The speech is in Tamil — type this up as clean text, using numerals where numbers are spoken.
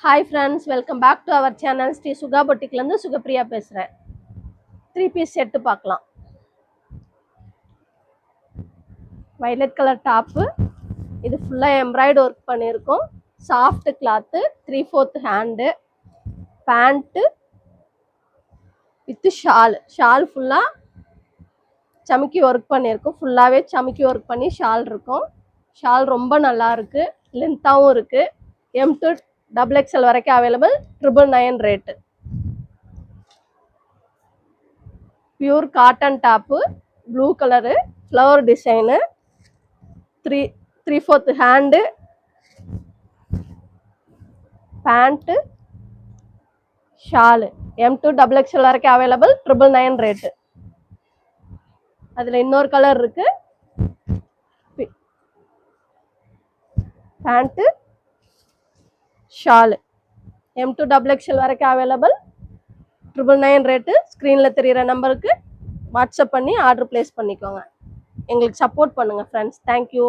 Hi friends, welcome back to our channel. Sri Suga பொட்டிக்லேருந்து சுகப்பிரியா பேசுகிறேன். 3 பீஸ் செட்டு பார்க்கலாம். வைலட் கலர் டாப்பு, இது ஃபுல்லாக எம்ப்ராய்டு ஒர்க் பண்ணியிருக்கோம். Soft cloth, 3/4 hand, pant with shawl ஃபுல்லாக சமுக்கி ஒர்க் பண்ணியிருக்கோம். ஃபுல்லாகவே சமுக்கி ஒர்க் பண்ணி ஷால் இருக்கும். ஷால் ரொம்ப நல்லா இருக்குது, லென்த்தாகவும் இருக்குது. M to XXL வரைக்கும் available. 999 rate. Pure cotton top, blue colour, flower design, 3/4 hand, pant shawl. M to XXL வரைக்கும் அவைலபிள். 999 ரேட்டு. அதில் இன்னொரு கலர் இருக்கு. Pant shawl M to XXL வரைக்கும் அவைலபிள். 999 ரேட்டு. ஸ்க்ரீனில் தெரிகிற நம்பருக்கு வாட்ஸ்அப் பண்ணி ஆர்டர் பிளேஸ் பண்ணிக்கோங்க. எங்களுக்கு சப்போர்ட் பண்ணுங்கள் ஃப்ரெண்ட்ஸ். தேங்க்யூ.